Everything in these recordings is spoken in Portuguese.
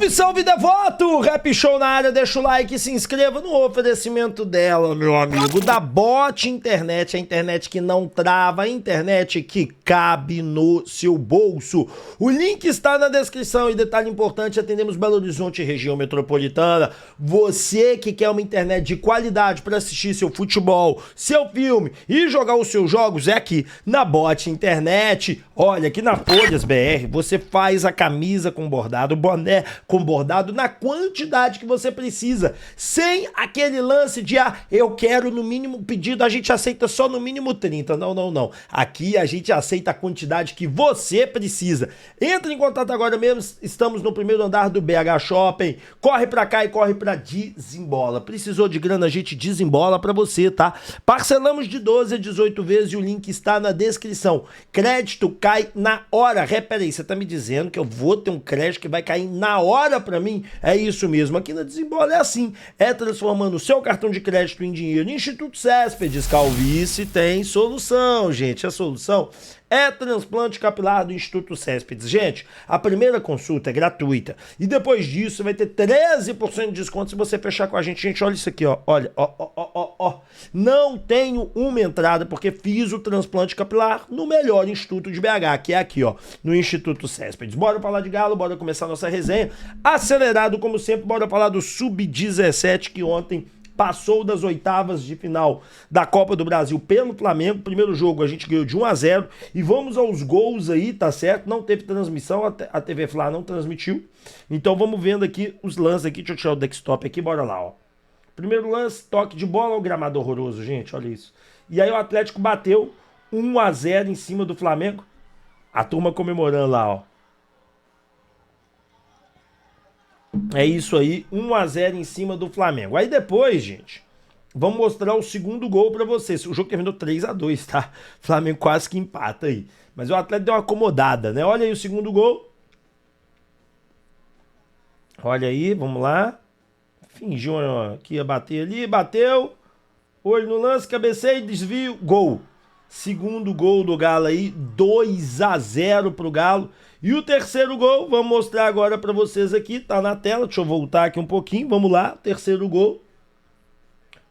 Salve, salve devoto! Rap Show na área, deixa o like e se inscreva no oferecimento dela, meu amigo, da Bot Internet, a internet que não trava, a internet que cabe no seu bolso. O link está na descrição e detalhe importante, atendemos Belo Horizonte e região metropolitana. Você que quer uma internet de qualidade para assistir seu futebol, seu filme e jogar os seus jogos é aqui na Bot Internet. Olha, aqui na Folhas BR você faz a camisa com bordado, boné com bordado na quantidade que você precisa, sem aquele lance de eu quero no mínimo pedido, a gente aceita só no mínimo 30. Não. Aqui a gente aceita a quantidade que você precisa. Entre em contato agora mesmo, estamos no primeiro andar do BH Shopping. Corre pra cá e corre pra Desembola. Precisou de grana, a gente desembola pra você, tá? Parcelamos de 12 a 18 vezes e o link está na descrição. Crédito cai na hora. Peraí, você tá me dizendo que eu vou ter um crédito que vai cair na hora pra mim? É isso mesmo, aqui na Desembola é assim, é transformando o seu cartão de crédito em dinheiro. Instituto Céspedes, Calvície tem solução, gente. A solução é transplante capilar do Instituto Céspedes. Gente, a primeira consulta é gratuita e depois disso você vai ter 13% de desconto se você fechar com a gente. Gente, olha isso aqui, ó. Olha, ó. Não tenho uma entrada porque fiz o transplante capilar no melhor instituto de BH, que é aqui, ó, no Instituto Céspedes. Bora falar de Galo, bora começar a nossa resenha. Acelerado, como sempre, bora falar do Sub-17 que ontem passou das oitavas de final da Copa do Brasil pelo Flamengo. Primeiro jogo a gente ganhou de 1-0 e vamos aos gols aí, tá certo? Não teve transmissão, a TV Fla não transmitiu. Então vamos vendo aqui os lances aqui, deixa eu tirar o desktop aqui, bora lá, ó. Primeiro lance, toque de bola, o gramado horroroso, gente, olha isso. E aí o Atlético bateu 1-0 em cima do Flamengo. A turma comemorando lá, ó. É isso aí, 1-0 em cima do Flamengo. Aí depois, gente, vamos mostrar o segundo gol pra vocês. O jogo terminou 3-2, tá? Flamengo quase que empata aí. Mas o Atlético deu uma acomodada, né? Olha aí o segundo gol. Olha aí, vamos lá. Fingiu que ia bater ali, bateu. Olho no lance, cabeceio, desvio, gol. Segundo gol do Galo aí, 2-0 pro Galo. E o terceiro gol, vamos mostrar agora pra vocês aqui, tá na tela, deixa eu voltar aqui um pouquinho, vamos lá, terceiro gol.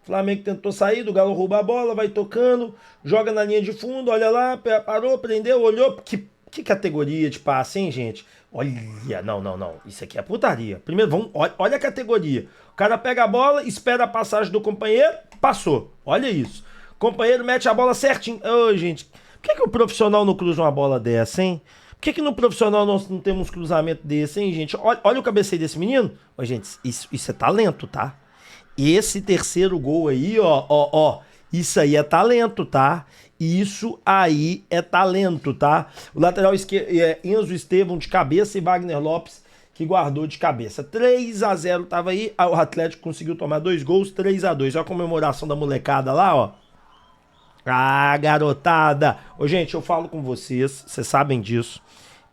Flamengo tentou sair, do Galo rouba a bola, vai tocando, joga na linha de fundo, olha lá, parou, prendeu, olhou, que categoria de passe, hein, gente? Olha, não, isso aqui é putaria. Primeiro, olha a categoria. O cara pega a bola, espera a passagem do companheiro, passou, olha isso. Companheiro mete a bola certinho. Ô, gente, por que o profissional não cruza uma bola dessa, hein? Por que no profissional nós não temos um cruzamento desse, hein, gente? Olha o cabeceio desse menino. Ô, gente, isso é talento, tá? Esse terceiro gol aí, ó. Isso aí é talento, tá? Isso aí é talento, tá? O lateral esquerdo é Enzo Estevão de cabeça e Wagner Lopes que guardou de cabeça. 3-0 tava aí. O Atlético conseguiu tomar 2 gols, 3-2. Olha a comemoração da molecada lá, ó. Ah, garotada! Ô, gente, eu falo com vocês sabem disso.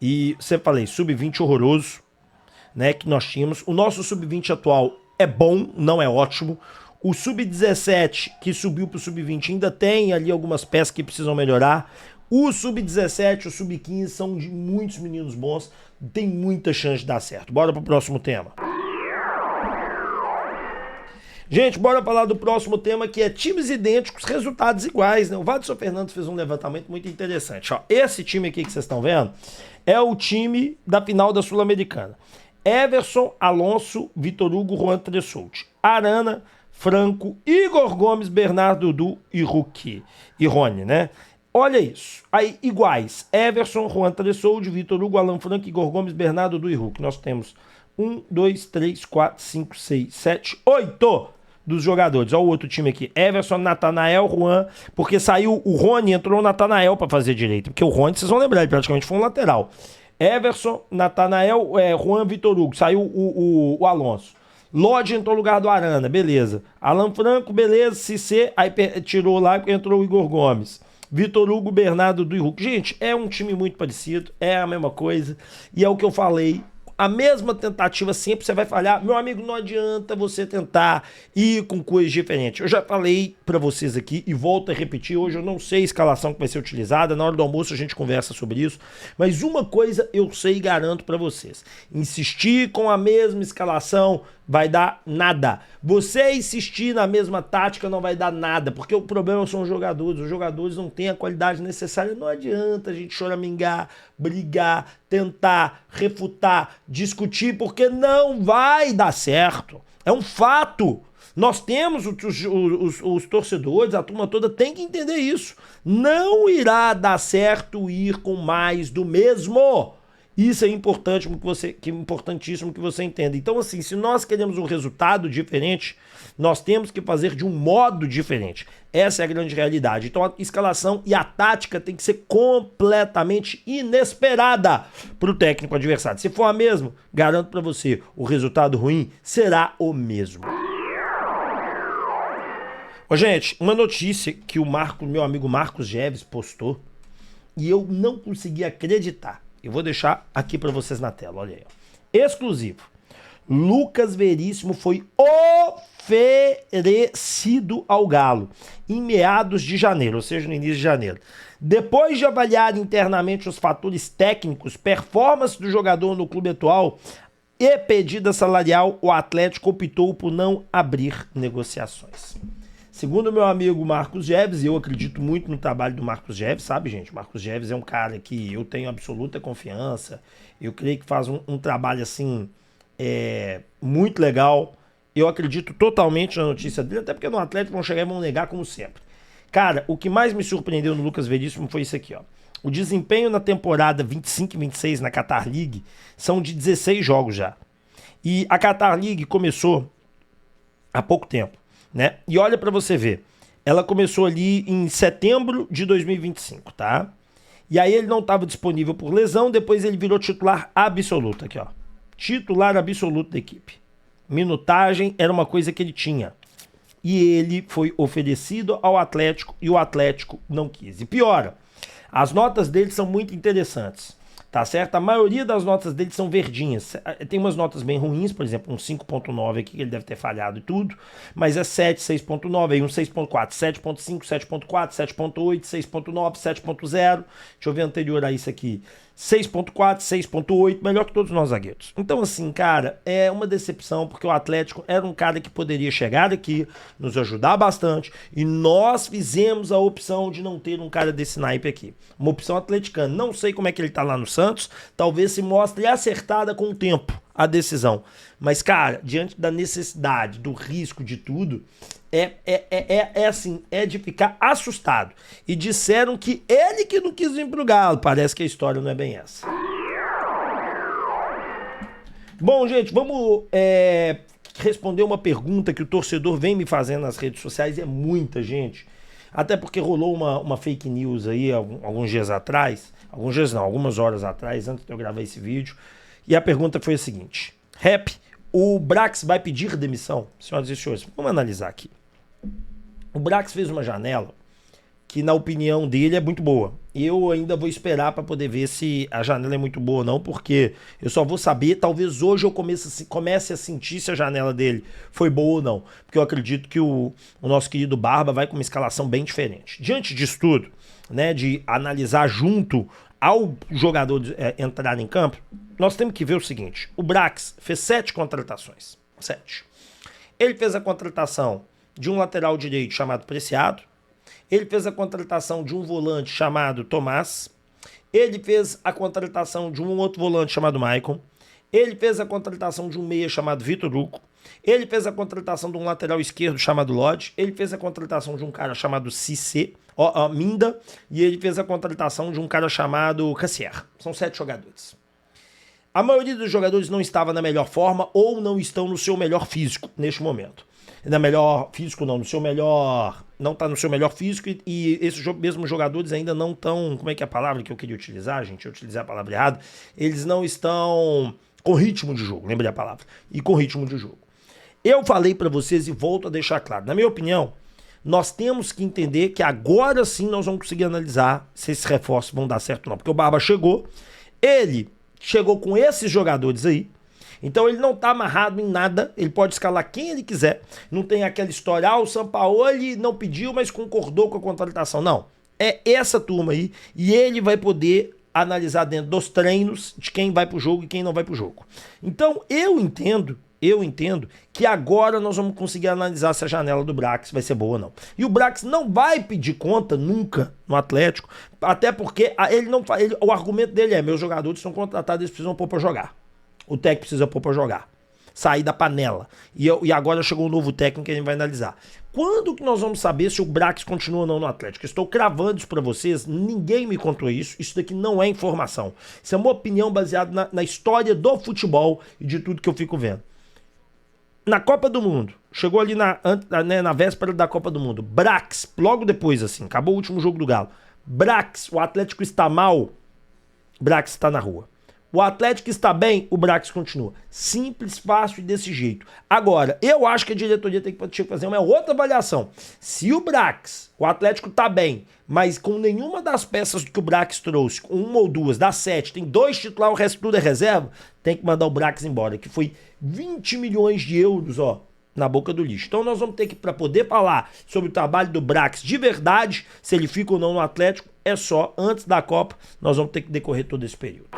E você falei, sub-20 horroroso, né, que nós tínhamos. O nosso sub-20 atual é bom, não é ótimo. O sub-17 que subiu pro sub-20 ainda tem ali algumas peças que precisam melhorar. O sub-17, o sub-15 são de muitos meninos bons, tem muita chance de dar certo. Bora pro próximo tema. Gente, bora falar do próximo tema, que é times idênticos, resultados iguais, né? O Vadson Fernandes fez um levantamento muito interessante. Ó, esse time aqui que vocês estão vendo é o time da final da Sul-Americana. Everson, Alonso, Vitor Hugo, Juan Tressolti, Arana, Franco, Igor Gomes, Bernardo Dudu e Hulk. E Rony, né? Olha isso. Aí, iguais. Everson, Juan Tressolti, Vitor Hugo, Alan Franco, Igor Gomes, Bernardo Dudu e Hulk. Nós temos 1, 2, 3, 4, 5, 6, 7, 8 dos jogadores. Olha o outro time aqui. Everson, Natanael, Juan, porque saiu o Rony, entrou o Natanael pra fazer direito. Porque o Rony, vocês vão lembrar, ele praticamente foi um lateral. Everson, Natanael, Juan, Vitor Hugo. Saiu o Alonso. Lodge entrou no lugar do Arana, beleza. Alan Franco, beleza. Cissé, aí tirou lá e entrou o Igor Gomes. Vitor Hugo, Bernardo do Hulk. Gente, é um time muito parecido, é a mesma coisa. E é o que eu falei a mesma tentativa sempre, você vai falhar. Meu amigo, não adianta você tentar ir com coisas diferentes. Eu já falei pra vocês aqui e volto a repetir, hoje eu não sei a escalação que vai ser utilizada, na hora do almoço a gente conversa sobre isso, mas uma coisa eu sei e garanto pra vocês, insistir com a mesma escalação vai dar nada. Você insistir na mesma tática não vai dar nada, porque o problema são os jogadores não têm a qualidade necessária, não adianta a gente choramingar, brigar, tentar, refutar, discutir, porque não vai dar certo. É um fato. Nós temos os torcedores, a turma toda tem que entender isso. Não irá dar certo ir com mais do mesmo. Isso é importante importantíssimo que você entenda. Então, assim, se nós queremos um resultado diferente, nós temos que fazer de um modo diferente. Essa é a grande realidade. Então, a escalação e a tática tem que ser completamente inesperada para o técnico adversário. Se for a mesma, garanto para você, o resultado ruim será o mesmo. Ô, gente, uma notícia que meu amigo Marcos Geves postou e eu não consegui acreditar. Eu vou deixar aqui para vocês na tela, olha aí. Ó. Exclusivo. Lucas Veríssimo foi oferecido ao Galo em meados de janeiro, ou seja, no início de janeiro. Depois de avaliar internamente os fatores técnicos, performance do jogador no clube atual e pedida salarial, o Atlético optou por não abrir negociações. Segundo meu amigo Marcos Geves, eu acredito muito no trabalho do Marcos Geves, sabe, gente? Marcos Geves é um cara que eu tenho absoluta confiança, eu creio que faz um trabalho, assim, muito legal. Eu acredito totalmente na notícia dele, até porque no Atlético vão chegar e vão negar como sempre. Cara, o que mais me surpreendeu no Lucas Veríssimo foi isso aqui, ó. O desempenho na temporada 25 e 26 na Qatar League são de 16 jogos já. E a Qatar League começou há pouco tempo. Né? E olha pra você ver, ela começou ali em setembro de 2025, tá? E aí ele não estava disponível por lesão, depois ele virou titular absoluto, aqui ó, titular absoluto da equipe. Minutagem era uma coisa que ele tinha. E ele foi oferecido ao Atlético e o Atlético não quis. E piora, as notas dele são muito interessantes. Tá certo? A maioria das notas dele são verdinhas. Tem umas notas bem ruins, por exemplo, um 5.9 aqui, que ele deve ter falhado e tudo, mas é 7, 6.9, aí um 6.4, 7.5, 7.4, 7.8, 6.9, 7.0. Deixa eu ver anterior a isso aqui. 6.4, 6.8, melhor que todos nós zagueiros. Então, assim, cara, é uma decepção, porque o Atlético era um cara que poderia chegar aqui, nos ajudar bastante, e nós fizemos a opção de não ter um cara desse naipe aqui. Uma opção atleticana. Não sei como é que ele tá lá no Santos, talvez se mostre acertada com o tempo a decisão. Mas, cara, diante da necessidade, do risco de tudo, assim, é de ficar assustado. E disseram que ele que não quis vir pro Galo. Parece que a história não é bem essa. Bom, gente, vamos responder uma pergunta que o torcedor vem me fazendo nas redes sociais. É muita gente. Até porque rolou uma fake news aí alguns dias atrás. Alguns dias não, algumas horas atrás, antes de eu gravar esse vídeo. E a pergunta foi a seguinte. Rap, o Brax vai pedir demissão? Senhoras e senhores, vamos analisar aqui. O Brax fez uma janela que, na opinião dele, é muito boa. Eu ainda vou esperar para poder ver se a janela é muito boa ou não, porque eu só vou saber, talvez hoje eu comece a sentir se a janela dele foi boa ou não. Porque eu acredito que o nosso querido Barba vai com uma escalação bem diferente. Diante disso tudo, né, de analisar junto ao jogador entrar em campo, nós temos que ver o seguinte. O Brax fez 7 contratações. 7. Ele fez a contratação de um lateral direito chamado Preciado. Ele fez a contratação de um volante chamado Tomás. Ele fez a contratação de um outro volante chamado Maicon. Ele fez a contratação de um meia chamado Vitor Hugo. Ele fez a contratação de um lateral esquerdo chamado Lodge. Ele fez a contratação de um cara chamado Cissé, Minda. E ele fez a contratação de um cara chamado Cassier. São 7 jogadores. A maioria dos jogadores não estava na melhor forma ou não estão no seu melhor físico neste momento. Na melhor físico não, no seu melhor... Não está no seu melhor físico e esses mesmos jogadores ainda não estão... Como é que é a palavra que eu queria utilizar, gente? Eu utilizei a palavra errada. Eles não estão com ritmo de jogo, lembrei a palavra. E com ritmo de jogo. Eu falei para vocês e volto a deixar claro. Na minha opinião, nós temos que entender que agora sim nós vamos conseguir analisar se esses reforços vão dar certo ou não. Porque o Barba chegou, ele chegou com esses jogadores aí. Então ele não tá amarrado em nada, ele pode escalar quem ele quiser. Não tem aquela história, o Sampaoli não pediu, mas concordou com a contratação. Não, é essa turma aí e ele vai poder analisar dentro dos treinos de quem vai pro jogo e quem não vai pro jogo. Então eu entendo que agora nós vamos conseguir analisar se a janela do Brax vai ser boa ou não. E o Brax não vai pedir conta nunca no Atlético, até porque o argumento dele é: meus jogadores são contratados, eles precisam pôr pra jogar. O técnico precisa pôr pra jogar. Sair da panela. E agora chegou um novo técnico que a gente vai analisar. Quando que nós vamos saber se o Brax continua ou não no Atlético? Estou cravando isso pra vocês, ninguém me contou isso. Isso daqui não é informação. Isso é uma opinião baseada na história do futebol e de tudo que eu fico vendo. Na Copa do Mundo, chegou ali na véspera da Copa do Mundo, Brax, logo depois assim, acabou o último jogo do Galo. Brax, o Atlético está mal, Brax está na rua. O Atlético está bem, o Brax continua. Simples, fácil e desse jeito. Agora, eu acho que a diretoria tem que fazer uma outra avaliação. Se o Brax, o Atlético está bem, mas com nenhuma das peças que o Brax trouxe, com uma ou duas, dá 7, tem 2 titulares, o resto tudo é reserva, tem que mandar o Brax embora, que foi 20 milhões de euros, na boca do lixo. Então nós vamos ter que, para poder falar sobre o trabalho do Brax de verdade, se ele fica ou não no Atlético, é só antes da Copa, nós vamos ter que decorrer todo esse período.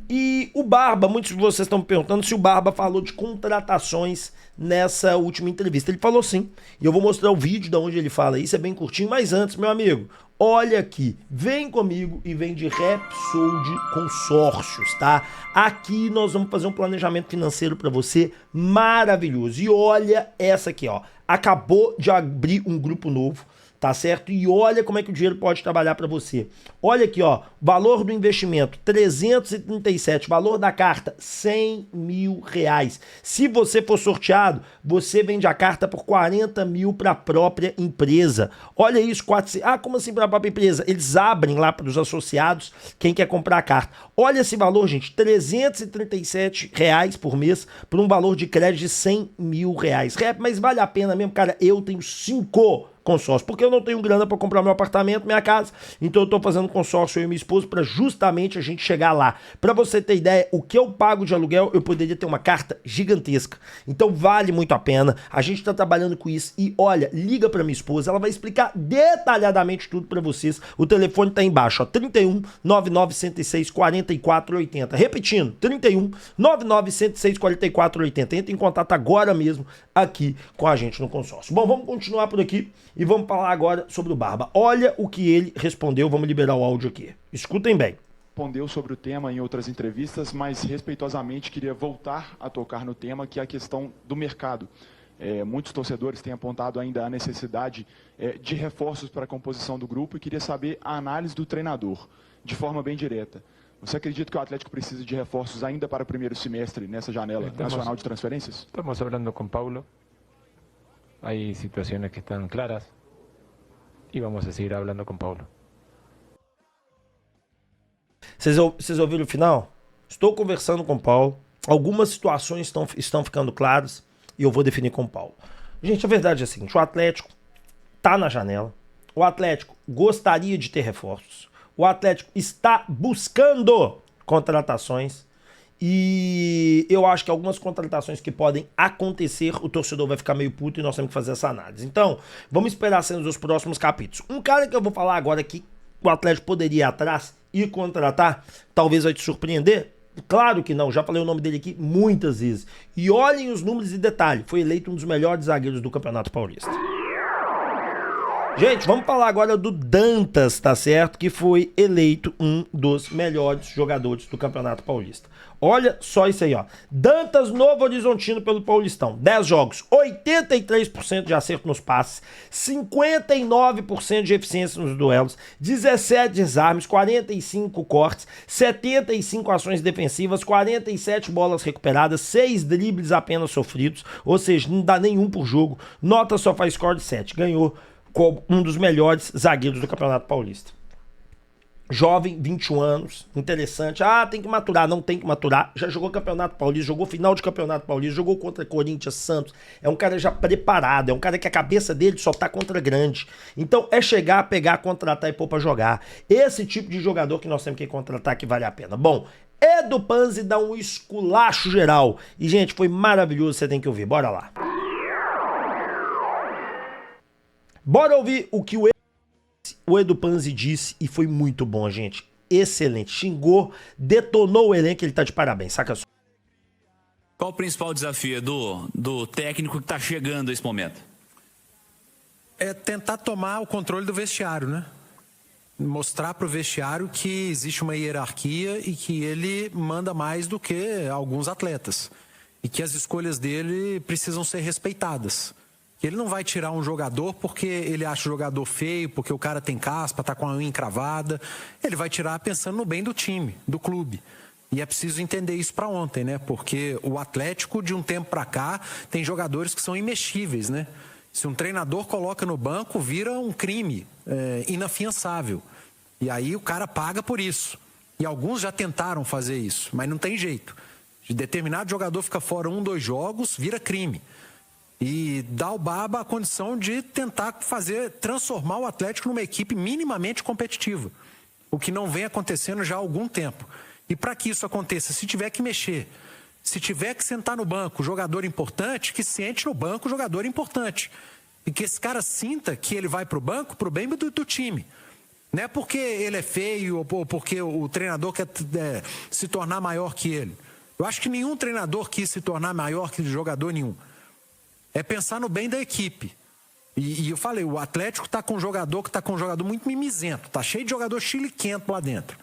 E o Barba, muitos de vocês estão me perguntando se o Barba falou de contratações nessa última entrevista. Ele falou sim, e eu vou mostrar o vídeo de onde ele fala isso, é bem curtinho, mas antes, meu amigo, olha aqui, vem comigo e vem de Repsol Consórcios, tá? Aqui nós vamos fazer um planejamento financeiro para você maravilhoso. E olha essa aqui, acabou de abrir um grupo novo, tá certo? E olha como é que o dinheiro pode trabalhar para você. Olha aqui, valor do investimento 337, valor da carta 100 mil reais. Se você for sorteado, você vende a carta por 40 mil para a própria empresa. Olha isso, 400. Como assim para a própria empresa? Eles abrem lá para os associados quem quer comprar a carta. Olha esse valor, gente, 337 reais por mês por um valor de crédito de 100 mil reais. Mas vale a pena mesmo, cara? Eu tenho 5 consórcio, porque eu não tenho grana para comprar meu apartamento, minha casa, então eu tô fazendo consórcio eu e minha esposa para justamente a gente chegar lá. Para você ter ideia, o que eu pago de aluguel, eu poderia ter uma carta gigantesca. Então vale muito a pena. A gente tá trabalhando com isso e olha, liga para minha esposa, ela vai explicar detalhadamente tudo para vocês. O telefone tá aí embaixo, 31 99 106 44 80. Repetindo, 31 99 106 44 80. Entra em contato agora mesmo aqui com a gente no consórcio. Bom, vamos continuar por aqui. E vamos falar agora sobre o Barba. Olha o que ele respondeu, vamos liberar o áudio aqui. Escutem bem. Respondeu sobre o tema em outras entrevistas, mas respeitosamente queria voltar a tocar no tema, que é a questão do mercado. Muitos torcedores têm apontado ainda a necessidade de reforços para a composição do grupo e queria saber a análise do treinador, de forma bem direta. Você acredita que o Atlético precisa de reforços ainda para o primeiro semestre nessa janela nacional de transferências? Estamos falando com Paulo. Hay situaciones que están claras y vamos a seguir hablando con Paulo. Vocês ouviram o final? Estou conversando com o Paulo. Algumas situações estão ficando claras e eu vou definir com o Paulo. Gente, a verdade é a seguinte: o Atlético tá na janela. O Atlético gostaria de ter reforços. O Atlético está buscando contratações. E eu acho que algumas contratações que podem acontecer, o torcedor vai ficar meio puto e nós temos que fazer essa análise. Então, vamos esperar cenas dos próximos capítulos. Um cara que eu vou falar agora que o Atlético poderia ir atrás e contratar, talvez vai te surpreender. Claro que não, já falei o nome dele aqui muitas vezes. E olhem os números e detalhe, foi eleito um dos melhores zagueiros do Campeonato Paulista. Gente, vamos falar agora do Dantas, tá certo? Que foi eleito um dos melhores jogadores do Campeonato Paulista. Olha só isso aí, Dantas, Novo Horizontino pelo Paulistão. 10 jogos, 83% de acerto nos passes, 59% de eficiência nos duelos, 17 desarmes, 45 cortes, 75 ações defensivas, 47 bolas recuperadas, 6 dribles apenas sofridos, ou seja, não dá nenhum por jogo. Nota só faz score de 7. Ganhou como um dos melhores zagueiros do Campeonato Paulista. Jovem, 21 anos, interessante. Ah, tem que maturar. Não tem que maturar. Já jogou Campeonato Paulista, jogou final de Campeonato Paulista, jogou contra Corinthians, Santos. É um cara já preparado, é um cara que a cabeça dele só tá contra grande. Então é chegar, pegar, contratar e pôr pra jogar. Esse tipo de jogador que nós temos que contratar que vale a pena. Bom, Edu Panzi dá um esculacho geral. E, gente, foi maravilhoso, você tem que ouvir. Bora lá. Bora ouvir o que o Edu Panzi disse e foi muito bom, gente. Excelente. Xingou, detonou o elenco, ele tá de parabéns, saca só. Qual o principal desafio do técnico que tá chegando nesse momento? É tentar tomar o controle do vestiário, né? Mostrar pro vestiário que existe uma hierarquia e que ele manda mais do que alguns atletas. E que as escolhas dele precisam ser respeitadas. Que ele não vai tirar um jogador porque ele acha o jogador feio, porque o cara tem caspa, tá com a unha encravada. Ele vai tirar pensando no bem do time, do clube. E é preciso entender isso para ontem, né? Porque o Atlético, de um tempo para cá, tem jogadores que são imexíveis, né? Se um treinador coloca no banco, vira um crime inafiançável. E aí o cara paga por isso. E alguns já tentaram fazer isso, mas não tem jeito. De determinado jogador fica fora 1, 2 jogos, vira crime. E dá ao Baba a condição de tentar transformar o Atlético numa equipe minimamente competitiva. O que não vem acontecendo já há algum tempo. E para que isso aconteça, se tiver que mexer, se tiver que sentar no banco jogador importante, que sente no banco jogador importante. E que esse cara sinta que ele vai para o banco pro bem do time. Não é porque ele é feio ou porque o treinador quer se tornar maior que ele. Eu acho que nenhum treinador quis se tornar maior que jogador nenhum. É pensar no bem da equipe. E eu falei, o Atlético tá com um jogador muito mimizento. Tá cheio de jogador chiliquento lá dentro.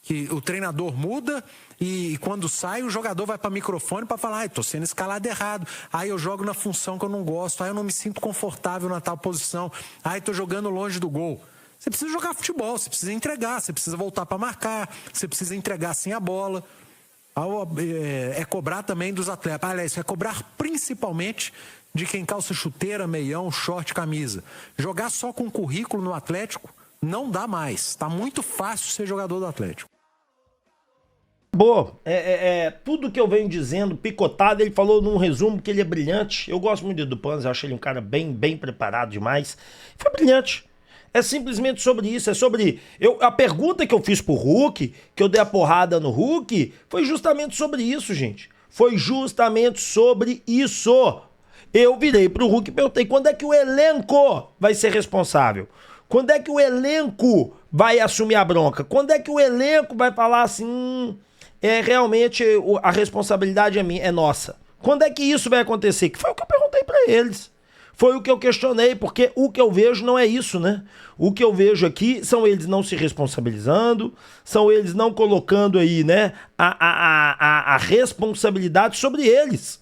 Que o treinador muda e quando sai o jogador vai para microfone para falar, tô sendo escalado errado. Aí eu jogo na função que eu não gosto. Aí eu não me sinto confortável na tal posição. Aí tô jogando longe do gol. Você precisa jogar futebol, você precisa entregar, você precisa voltar para marcar, você precisa entregar sem a bola. É cobrar também dos atletas. Aliás, é cobrar principalmente de quem calça chuteira, meião, short, camisa. Jogar só com currículo no Atlético não dá mais. Tá muito fácil ser jogador do Atlético. Boa, tudo que eu venho dizendo, picotado, ele falou num resumo que ele é brilhante. Eu gosto muito do Panzi, eu acho ele um cara bem preparado demais. Foi brilhante. É simplesmente sobre isso, é sobre... a pergunta que eu fiz pro Hulk, que eu dei a porrada no Hulk, foi justamente sobre isso, gente. Foi justamente sobre isso. Eu virei pro Hulk e perguntei, quando é que o elenco vai ser responsável? Quando é que o elenco vai assumir a bronca? Quando é que o elenco vai falar assim, realmente a responsabilidade é minha, é nossa? Quando é que isso vai acontecer? Que foi o que eu perguntei pra eles. Foi o que eu questionei, porque o que eu vejo não é isso, né? O que eu vejo aqui são eles não se responsabilizando, são eles não colocando aí, né, a responsabilidade sobre eles.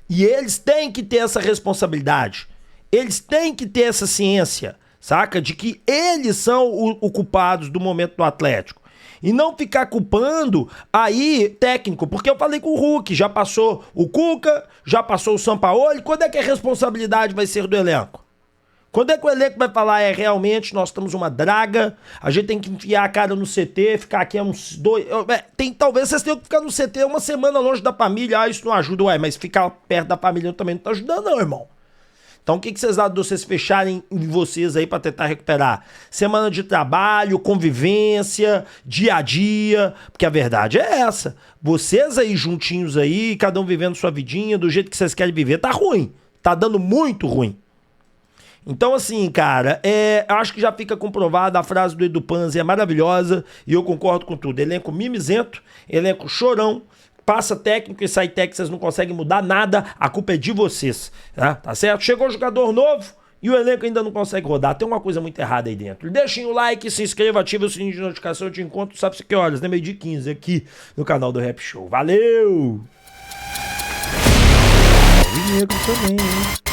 E eles têm que ter essa responsabilidade. Eles têm que ter essa ciência, saca? De que eles são o culpados do momento do Atlético. E não ficar culpando aí técnico, porque eu falei com o Hulk, já passou o Cuca, já passou o Sampaoli, quando é que a responsabilidade vai ser do elenco? Quando é que o elenco vai falar, realmente nós estamos uma draga, a gente tem que enfiar a cara no CT, ficar aqui uns 2... talvez vocês tenham que ficar no CT uma semana longe da família, isso não ajuda, mas ficar perto da família também não tá ajudando não, irmão. Então o que vocês acham de vocês fecharem em vocês aí pra tentar recuperar? Semana de trabalho, convivência, dia a dia, porque a verdade é essa. Vocês aí juntinhos aí, cada um vivendo sua vidinha, do jeito que vocês querem viver, tá ruim. Tá dando muito ruim. Então assim, cara, acho que já fica comprovada, a frase do Edu Panzi é maravilhosa e eu concordo com tudo. Elenco mimizento, elenco chorão, passa técnico e sai técnico, vocês não conseguem mudar nada, a culpa é de vocês, tá certo? Chegou jogador novo e o elenco ainda não consegue rodar, tem uma coisa muito errada aí dentro. Deixem o like, se inscreva, ative o sininho de notificação, eu te encontro, sabe que horas, né? 12h15 aqui no canal do Rap Show. Valeu! Também, hein?